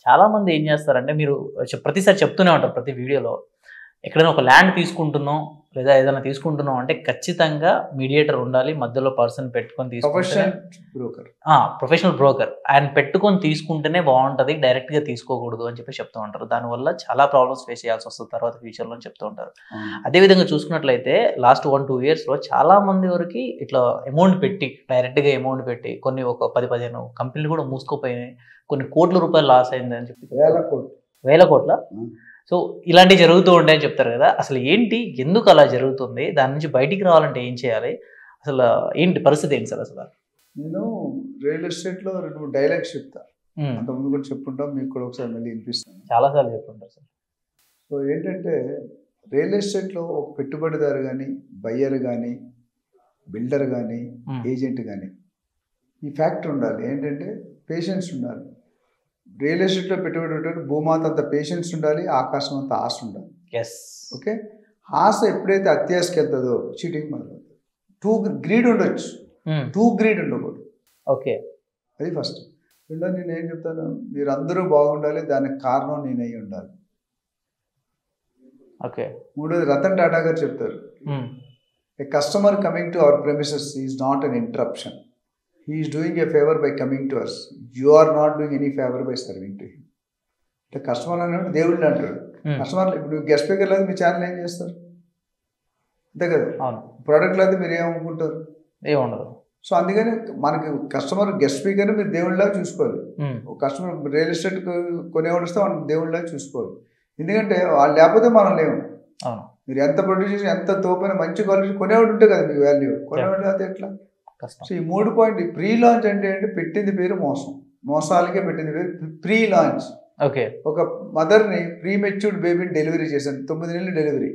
చాలా మంది ఏం చేస్తారంటే మీరు ప్రతిసారి చెప్తూనే ఉంటారు ప్రతి వీడియోలో ఎక్కడైనా ఒక ల్యాండ్ తీసుకుంటున్నాం లేదా ఏదైనా తీసుకుంటున్నాం అంటే ఖచ్చితంగా మీడియేటర్ ఉండాలి, మధ్యలో పర్సన్ పెట్టుకొని తీసుకుంటే ప్రొఫెషనల్ బ్రోకర్ ఆయన పెట్టుకొని తీసుకుంటేనే బాగుంటుంది, డైరెక్ట్గా తీసుకోకూడదు అని చెప్పి చెప్తూ ఉంటారు. దానివల్ల చాలా ప్రాబ్లమ్స్ ఫేస్ చేయాల్సి వస్తుంది తర్వాత ఫ్యూచర్లో అని చెప్తూ ఉంటారు. అదేవిధంగా చూసుకున్నట్లయితే లాస్ట్ 1-2 ఇయర్స్లో చాలా మంది వరకు ఇట్లా అమౌంట్ పెట్టి డైరెక్ట్గా అమౌంట్ పెట్టి కొన్ని ఒక 10-15 కంపెనీలు కూడా మూసుకుపోయినాయి, కొన్ని కోట్ల రూపాయలు లాస్ అయింది అని చెప్పి, వేల కోట్ల. సో ఇలాంటివి జరుగుతూ ఉంటాయని చెప్తారు కదా, అసలు ఏంటి, ఎందుకు అలా జరుగుతుంది, దాని నుంచి బయటికి రావాలంటే ఏం చేయాలి, అసలు ఏంటి పరిస్థితి ఏంటి సార్? అసలు నేను రియల్ ఎస్టేట్లో 2 డైలాగ్స్ చెప్తా, అంతకుముందు కూడా చెప్పుంటాం, మీకు కూడా ఒకసారి మళ్ళీ వినిపిస్తాను. చాలాసార్లు చెప్పుంటారు సార్. సో ఏంటంటే రియల్ ఎస్టేట్లో ఒక పెట్టుబడిదారు కానీ, బయ్యర్ కానీ, బిల్డర్ కానీ, ఏజెంట్ కానీ ఈ ఫ్యాక్టర్ ఉండాలి. ఏంటంటే పేషెన్స్ ఉండాలి. రియల్ ఎస్టేట్లో పెట్టుబడి పెట్టారు, భూమాత అంత పేషెన్స్ ఉండాలి, ఆకాశం అంత ఆశ ఉండాలి. ఓకే, ఆశ ఎప్పుడైతే అత్యాశకి వెళ్తుందో చీటింగ్ మొదలవుతుంది. టూ గ్రీడ్ ఉండొచ్చు, టూ గ్రీడ్ ఉండకూడదు. ఓకే, అది ఫస్ట్. రెండో నేను ఏం చెప్తాను, మీరు అందరూ బాగుండాలి, దానికి కారణం నేను అయి ఉండాలి. ఓకే. మూడోది రతన్ టాటా గారు చెప్తారు, a customer coming to our premises is not an interruption, he is doing a favor by coming to us, you are not doing any favor by serving to him. అంటే కస్టమర్ అన్నాడు దేవుళ్ళు అంటారు. Customer ఇప్పుడు guest speaker లేదు, మీ channel ఏం చేస్తారు, అంతే కదా. ప్రోడక్ట్ లేదు, మీరు ఏమనుకుంటారు, ఏముండదు. సో అందుకని మనకి కస్టమర్ గెస్ట్ స్పీకర్ మీరు దేవుళ్ళలాగా చూసుకోవాలి. కస్టమర్ రియల్ ఎస్టేట్ కొనేవాడు వస్తే మనం దేవుళ్ళలాగా చూసుకోవాలి. ఎందుకంటే వాళ్ళు లేకపోతే మనం లేవు. మీరు ఎంత ప్రొడ్యూస్ చేసి ఎంత తోపైన మంచి క్వాలిటీ కొనేవాడు ఉంటే కదా మీకు వాల్యూ, కొనేవాడు అయితే ఎట్లా. సో ఈ 3 పాయింట్. ప్రీ లాంచ్ అంటే పెట్టింది పేరు మోసం, మోసాలకే పెట్టింది పేరు ప్రీ లాంచ్. ఓకే, ఒక మదర్ని ప్రీ మెచ్యూర్డ్ బేబీని డెలివరీ చేశాను, 9 నెలలు డెలివరీ,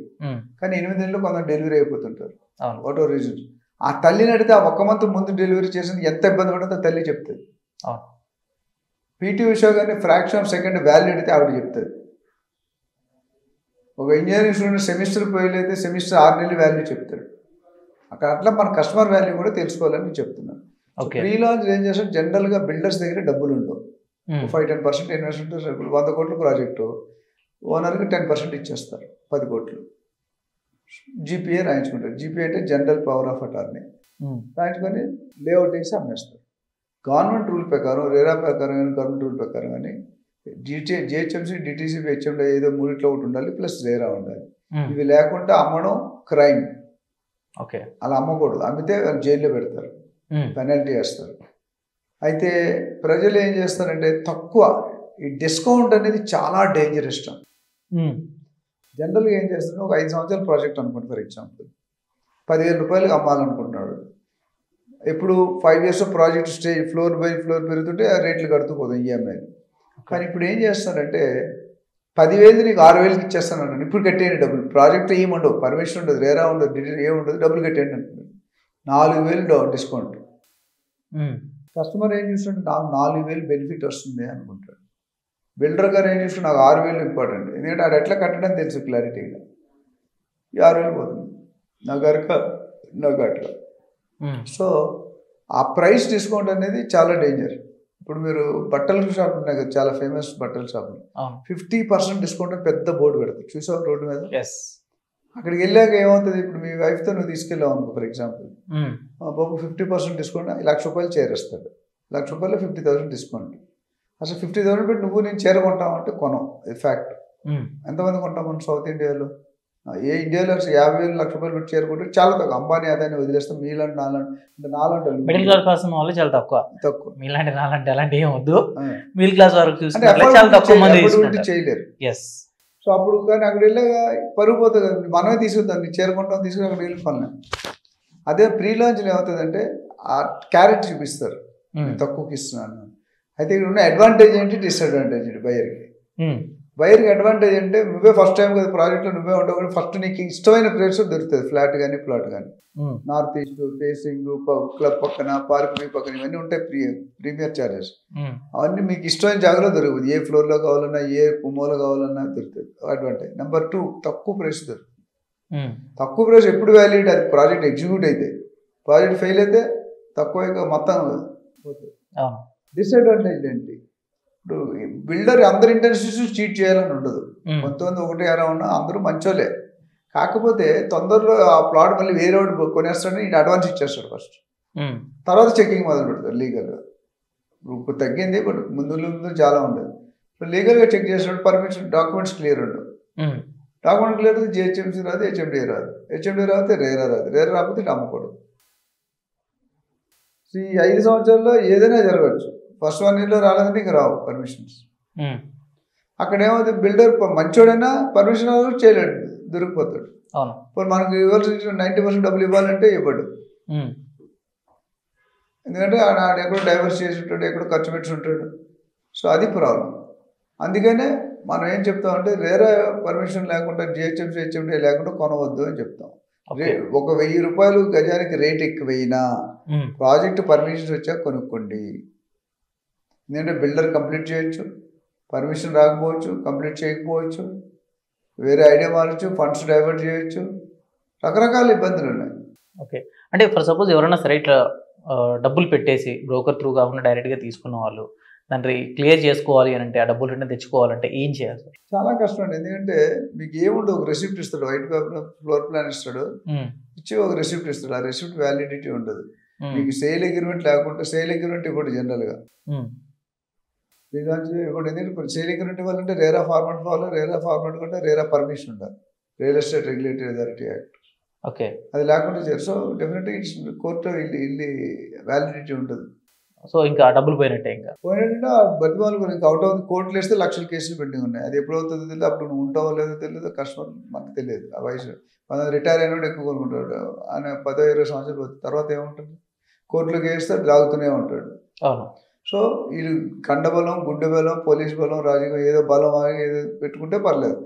కానీ 8 నెలలు కొందరు డెలివరీ అయిపోతుంటారు. వాటో రీజన్. ఆ తల్లిని అడిగితే ఆ 1 మంత్ ముందు డెలివరీ చేసింది ఎంత ఇబ్బంది పడుతుందో తల్లి చెప్తుంది. పీటీ ఉషా గారిని ఫ్రాక్షన్ ఆఫ్ సెకండ్ వాల్యూ అడిగితే ఆవిడ చెప్తుంది. ఒక ఇంజనీరింగ్ స్టూడెంట్ సెమిస్టర్ పోయలేతే సెమిస్టర్ 6 నెలలు వాల్యూ చెప్తాడు. అక్కడ అట్లా మన కస్టమర్ వాల్యూ కూడా తెలుసుకోవాలని చెప్తున్నాను. ప్రీ లాంచ్ ఏం చేస్తాం, జనరల్గా బిల్డర్స్ దగ్గర డబ్బులు ఉండవు, 5-10% ఇన్వెస్ట్మెంట్. 100 కోట్ల ప్రాజెక్టు ఓనర్కి 10% ఇచ్చేస్తారు, 10 కోట్లు. జీపీఏ రాయించుకుంటారు. జీపీఏ అంటే జనరల్ పవర్ ఆఫ్ అటార్నీ. రాయించుకొని లేఅవుట్ వేసి అమ్మేస్తారు. గవర్నమెంట్ రూల్ ప్రకారం, రేరా ప్రకారం కానీ, గవర్నమెంట్ రూల్ ప్రకారం కానీ జిహెచ్ఎంసీ, డిటీసీ, హెచ్ఎండి ఏదో 3 ఒకటి ఉండాలి, ప్లస్ రేరా ఉండాలి. ఇవి లేకుండా అమ్మడం క్రైమ్. ఓకే, అలా అమ్మకూడదు. అమ్మితే వాళ్ళు జైల్లో పెడతారు, పెనాల్టీ వేస్తారు. అయితే ప్రజలు ఏం చేస్తారంటే తక్కువ, ఈ డిస్కౌంట్ అనేది చాలా డేంజరస్. జనరల్గా ఏం చేస్తారు, ఒక 5 సంవత్సరాల ప్రాజెక్ట్ అనుకోండి, ఫర్ ఎగ్జాంపుల్ 10,000 రూపాయలకి అమ్మాలనుకుంటున్నాడు. ఇప్పుడు 5 years project stage floor by floor పెరుగుతుంటే ఆ రేట్లు కడుతూ పోతాం ఈఎంఐలు. కానీ ఇప్పుడు ఏం చేస్తారంటే 10,000 నీకు 6,000కి ఇచ్చేస్తాను అంటాను. ఇప్పుడు కట్టేయండి డబ్బులు, ప్రాజెక్ట్ ఏముండవు, పర్మిషన్ ఉండదు, రేరా ఉండదు, డీటెయిల్ ఏముండదు, డబ్బులు కట్టేయండి అంటున్నారు. 4,000 డిస్కౌంట్. కస్టమర్ ఏం చూస్తుంటే నాకు 4,000 బెనిఫిట్ వస్తుంది అనుకుంటాడు. బిల్డర్ గారు ఏం చూస్తుంటే నాకు 6,000 ఇంపార్టెంట్, ఎందుకంటే అది ఎట్లా కట్టడం తెలుసు క్లారిటీగా. ఈ 6,000 పోతుంది, నాకు అట్లా. సో ఆ ప్రైస్ డిస్కౌంట్ అనేది చాలా డేంజర్. ఇప్పుడు మీరు బట్టల షాప్ ఉన్నాయి కదా, చాలా ఫేమస్ బట్టల షాపులు, 50% డిస్కౌంట్ పెద్ద బోర్డు పెడతారు, చూసావు రోడ్డు మీద. అక్కడికి వెళ్ళాక ఏమవుతుంది, ఇప్పుడు మీ వైఫ్తో నువ్వు తీసుకెళ్ళావు అనుకో, ఫర్ ఎగ్జాంపుల్, బాబు 50% డిస్కౌంట్, 1,00,000 రూపాయలు చేరేస్తాడు. 1,00,000 రూపాయలు 50,000 డిస్కౌంట్. అసలు 50,000 పెట్టి నువ్వు నేను చీర కొంటామంటే కొనం, ఇది ఫ్యాక్ట్. ఎంతమంది కొంటాం మనం సౌత్ ఇండియాలో? ఏ ఇండియాలో 50,000, 1,00,000 రూపాయలు పెట్టి చేరుకుంటే చాలా తక్కువ. అంబానీ అదాన్ని వదిలేస్తాం, మీలాంటి నాలంటే మిడిల్ క్లాస్ పర్సన్ వాళ్ళు చాలా తక్కువ. మీలాంటి నాలంటే అలాంటి ఏం వద్దు, మిడిల్ క్లాస్ వరకు చేయలేరు. సో అప్పుడు కానీ అక్కడ వెళ్ళగా పరుగు పోతుంది కదా, మనమే తీసుకుంటాం, నీ చేరుకుంటాం, తీసుకుని అక్కడ వెళ్ళి కొనలేం. అదే ప్రీ లాంచ్లో ఏమవుతుందంటే ఆ క్యారెట్ చూపిస్తారు, తక్కువకి ఇస్తున్నాను. అయితే ఇక్కడ ఉన్న అడ్వాంటేజ్ ఏంటి, డిసడ్వాంటేజ్ ఏంటి బయర్కి. బయర్కి అడ్వాంటేజ్ అంటే నువ్వే ఫస్ట్ టైం కదా ప్రాజెక్ట్లో నువ్వే ఉంటావు కానీ ఫస్ట్ నీకు ఇష్టమైన ప్లేస్ దొరుకుతుంది, ఫ్లాట్ కానీ ప్లాట్ కానీ. నార్త్ ఈస్ట్ ఫేసింగ్, క్లబ్ పక్కన, పార్క్ వ్యూ పక్కన, ఇవన్నీ ఉంటాయి ప్రీమియర్ చార్జెస్. అవన్నీ మీకు ఇష్టమైన జాగాలో దొరుకుతుంది, ఏ ఫ్లోర్లో కావాలన్నా, ఏ మూల కావాలన్నా దొరుకుతుంది. అడ్వాంటేజ్. నెంబర్ 2, తక్కువ ప్రైస్ దొరుకుతుంది. తక్కువ ప్రైస్ ఎప్పుడు వ్యాలిడ్, అది ప్రాజెక్ట్ ఎగ్జిక్యూట్ అయితే. ప్రాజెక్ట్ ఫెయిల్ అయితే తక్కువ మొత్తం పోతుంది. డిసడ్వాంటేజ్ ఏంటి, ఇప్పుడు బిల్డర్ అందరి ఇంటెన్షన్స్ చీట్ చేయాలని ఉండదు. కొంతమంది ఒకటి అలా ఉన్నా అందరూ మంచోలే. కాకపోతే తొందరలో ఆ ప్లాట్ మళ్ళీ వేరే వాడు కొనేస్తాడని ఈయన అడ్వాన్స్ ఇచ్చేస్తాడు ఫస్ట్. తర్వాత చెకింగ్ మొదలు పెడతారు లీగల్గా. ఇప్పుడు తగ్గింది, బట్ ముందు చాలా ఉండదు. లీగల్గా చెక్ చేసినప్పుడు పర్మిషన్ డాక్యుమెంట్స్ క్లియర్ ఉండవు. డాక్యుమెంట్ క్లియర్ అయితే జిహెచ్ఎంసీ రాదు, హెచ్ఎండి రాదు. హెచ్ఎండి రాకపోతే రేరా రాదు. రేరా రాకపోతే అమ్ముకోవడం. ఈ 5 సంవత్సరాల్లో ఏదైనా జరగచ్చు. ఫస్ట్ 1 yearలో రాలేదంటే ఇంకా రావు పర్మిషన్స్. అక్కడ ఏమవుతుంది, బిల్డర్ మంచోడైనా పర్మిషన్ చేయలేడు, దొరికిపోతాడు. ఇప్పుడు మనకు ఇవ్వాల్సిన 90% డబ్బులు ఇవ్వాలంటే ఇవ్వడు. ఎందుకంటే ఆడ ఎక్కడో డైవర్స్ చేసి ఉంటాడు, ఎక్కడో ఖర్చు పెట్టి ఉంటాడు. సో అది ప్రాబ్లం. అందుకనే మనం ఏం చెప్తామంటే రేరా పర్మిషన్ లేకుండా జిహెచ్ఎంసీ హెచ్ఎండి లేకుండా కొనవద్దు అని చెప్తాం. ఒక 1000 రూపాయలు గజానికి రేట్ ఎక్కువైనా ప్రాజెక్ట్ పర్మిషన్స్ వచ్చాక కొనుక్కోండి. ఎందుకంటే బిల్డర్ కంప్లీట్ చేయొచ్చు, పర్మిషన్ రాకపోవచ్చు, కంప్లీట్ చేయకపోవచ్చు, వేరే ఐడియా మారచ్చు, ఫండ్స్ డైవర్ట్ చేయొచ్చు, రకరకాల ఇబ్బందులు ఉన్నాయి. ఓకే, అంటే ఫర్ సపోజ్ ఎవరైనా సరే ఇట్లా డబ్బులు పెట్టేసి బ్రోకర్ త్రూ కాకుండా డైరెక్ట్గా తీసుకున్న వాళ్ళు దాన్ని క్లియర్ చేసుకోవాలి అని అంటే, ఆ డబ్బులు రిటర్న్ తెచ్చుకోవాలంటే ఏం చేయాలి సార్? చాలా కష్టం అండి. ఎందుకంటే మీకు ఏముండదు, ఒక రెసిప్ట్ ఇస్తాడు, వైట్ పేపర్ ఫ్లోర్ ప్లాన్ ఇస్తాడు, ఇచ్చి ఒక రెసిప్ట్ ఇస్తాడు. ఆ రెసిప్ట్ వ్యాలిడిటీ ఉండదు. మీకు సేల్ అగ్రిమెంట్ లేకుంటే, సేల్ అగ్రిమెంట్ ఇవ్వడు జనరల్గా. ఇప్పుడు ఎందుకంటే సేల్ అగ్రిమెంట్ ఇవ్వాలంటే RERA format follow, RERA format కంటే రేరా పర్మిషన్ ఉండాలి, real estate regulatory authority act. Okay, అది లేకుండా చేయరు. సో డెఫినెట్గా కోర్టులో వెళ్ళి వ్యాలిడిటీ ఉంటుంది. సో ఇంకా డబ్బులు పోయినట్టే. ఇంకా పోయినట్టు బతిమాలు ఇంకా అవుట్ ఆఫ్ కోర్టులు వేస్తే లక్షల కేసులు పెండింగ్ ఉన్నాయి. అది ఎప్పుడు అవుతుందో తెలియదు, అప్పుడు నువ్వు ఉంటావో లేదో తెలియదు, కస్టమర్ మనకు తెలియదు. ఆ వయసు మనం రిటైర్ అయినప్పుడు ఎక్కువ కొనుక్కుంటాడు, ఆయన 10-20 సంవత్సరాలు తర్వాత ఏముంటుంది, కోర్టులకు వేస్తే లాగుతూనే ఉంటాడు. అవును. సో వీళ్ళు కండబలం, గుండె బలం, పోలీస్ బలం, రాజకీయం ఏదో బలం ఏదో పెట్టుకుంటే పర్లేదు.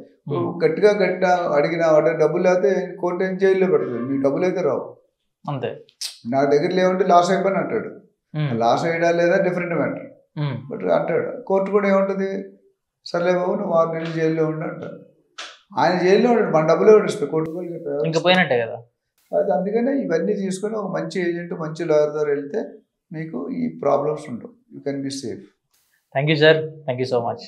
గట్టిగా అడిగిన వాడు డబ్బులు లేకపోతే కోర్టు ఏం జైల్లో పెడుతుంది, మీ డబ్బులు అయితే రావు. అంతే, నా దగ్గర లేవంటే లాస్ అయిపోయిన అంటాడు. లాస్ అయ్యడా లేదా డిఫరెంట్ మ్యాటర్, బట్ అంటాడు. కోర్టు కూడా ఏముంటుంది, సర్లే బాబు నువ్వు 6 నెలలు జైల్లో ఉండి అంటాడు. ఆయన జైల్లో ఉంటాడు, మన డబ్బులే ఇస్తాడు, కోర్టు ఇంకా పోయినట్టే కదా. అది అందుకనే ఇవన్నీ తీసుకొని ఒక మంచి ఏజెంట్, మంచి లాయర్ ద్వారా వెళ్తే మీకు ఈ ప్రాబ్లమ్స్ ఉండవు. You can be safe. Thank you sir, thank you so much.